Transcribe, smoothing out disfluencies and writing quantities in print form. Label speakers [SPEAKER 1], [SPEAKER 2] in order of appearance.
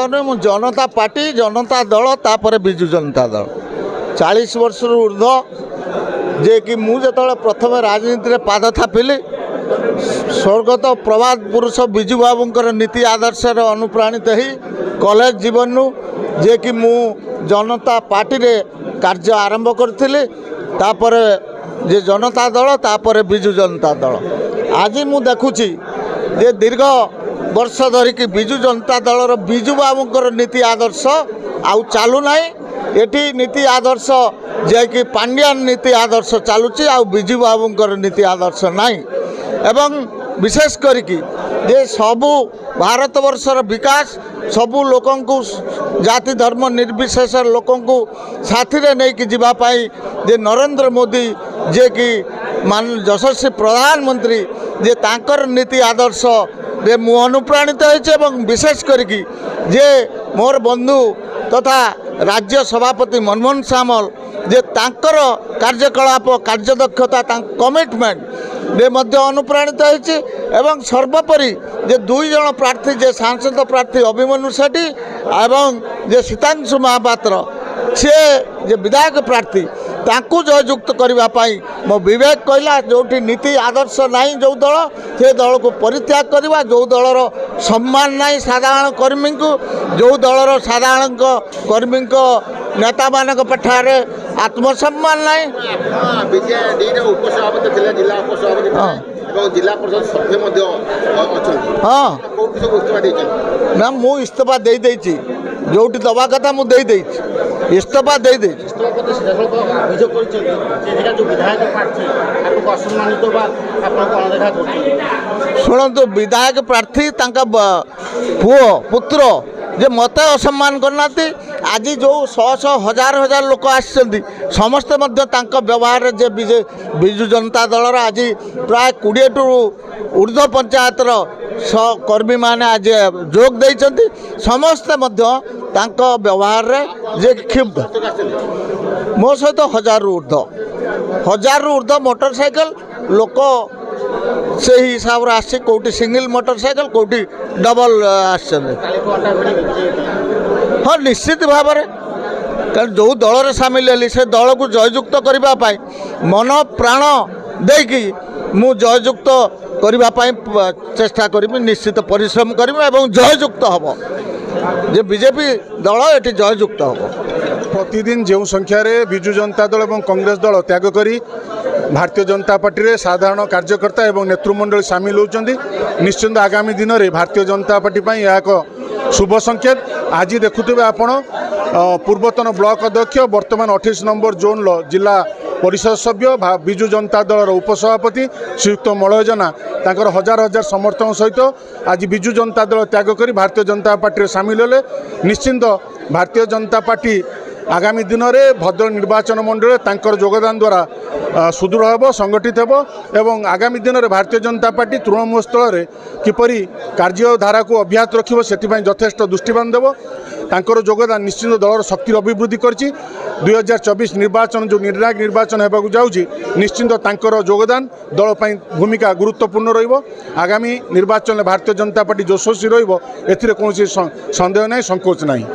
[SPEAKER 1] दल नु जनता पार्टी जनता दल तापर बिजु जनता दल 40 वर्ष ऊर्ध्व जे कि मुझे प्रथम राजनीति में पाद थापिली स्वर्गत प्रभात पुरुष बिजु बाबूंकर नीति आदर्श अनुप्राणित ही कॉलेज जीवन नु जे कि मु जनता पार्टी रे कार्य आरंभ करी तापर जे जनता दल तापर बिजु जनता दल आज मु देखुची जे दीर्घ वर्ष धरिकी बिजु जनता दल बिजु बाबूंकर नीति आदर्श आउ चालू नाही एटी नीति आदर्श जे कि पांड्यान नीति आदर्श चलुची आ बिजु बाबूंकर नीति आदर्श नाही एवं विशेष करिकी जे सबु भारत वर्षर विकास सबु लोकन को जाति धर्म निर्विशेष लोकन को साथी रे नै कि जीवा पाई जे नरेंद्र मोदी जे कि मान यशस्वी प्रधानमंत्री जे तांकर नीति आदर्श रे मु अनुप्राणित होइछे एवं विशेष करिकी जे मोर बंधु तथा राज्य सभापति मनमोहन सामल जे तांकर कार्यकलाप कार्यदक्षता कमिटमेंट रे मध्य अनुप्राणित होइछे एवं सर्वोपरि जे दुई जन प्रार्थी जे सांसद प्रार्थी अभिमन्यु सेठी एवं जे सीतांशु महापात्र से जे विधायक प्रार्थी तांकु जययुक्त करबा पाई मो विवेक कहला जोठी नीति आदर्श नहीं जो दल से दल को परित्याग करवा जो दलर सम्मान नहीं साधारण कर्मी को जो दलर साधारण कर्मी को नेता मानक पठारे आत्मसम्मान नहीं
[SPEAKER 2] जिला परिषद सभ्य
[SPEAKER 1] हाँ ना मु इस्तीफा दे देछि जोटी दबा कथा मु दे देछि इस्तीफा दे देछि शुणु विधायक प्रार्थी पुओ पुत्र जे मत असम्मान करना आज जो शह शह हजार हजार लोक आसछन्ति समस्ते मध्य तांका व्यवहार जे बिजु जनता दलर आज प्राय 20 टू ऊर्ध्व पंचायतर कर्मी माने आज जोग देइछन्ति समस्ते मध्य तांका व्यवहार जे क्षुब्ध मो सहित 1000 ऊर्ध्व मोटरसाइकेल लोक से हिसाब से आसी कोटी सिंगल मोटरसाइकेल कोटी डबल आसछन्ति हाँ निश्चित भाव में कारण जो दल सामिल हेली से दल को जययुक्त करने मन प्राण देकी मु जययुक्त करने चेष्टा करी निश्चित परिश्रम करी एवं जययुक्त हम जे बीजेपी दल ये जययुक्त हम
[SPEAKER 3] प्रतिदिन जो संख्यार बिजु जनता दल और कांग्रेस दल त्याग करी भारतीय जनता पार्टी रे साधारण कार्यकर्ता एवं नेतृमंडल सामिल होती निश्चिंत आगामी दिन में भारतीय जनता पार्टी यह एक शुभ संकेत आज देखुवे आपण पूर्वतन ब्लॉक अध्यक्ष वर्तमान 28 नंबर जोन जिला परिषद सभ्य बिजु जनता दल उपसभापति श्रीयुक्त मलय जेना तांकर हजार हजार समर्थक सहित आज बिजु जनता दल त्याग करी भारतीय जनता पार्टी सामिल हेले निश्चिंत भारतीय जनता पार्टी आगामी दिन में भद्रक निर्वाचन मंडल तांकर योगदान द्वारा सुदृढ़ होब संगठित होब एवं आगामी दिन में भारतीय जनता पार्टी तृणमूल स्तर में किपरि कार्यधारा को अब्याहत रखिब सेथिपाई यथेष्ट दृष्टिबान देव तांकर योगदान निश्चित दलर शक्ति अभिवृद्धि करछि 2024 निर्वाचन जो निर्णायक निर्वाचन होगा जाउछि निश्चित तांकर योगदान दल पई भूमिका गुरुत्वपूर्ण रहिबो आगामी निर्वाचन में भारतीय जनता पार्टी यशस्वी रहिबो एथिरे कोनोसी संदेह नहीं संकोच नहीं।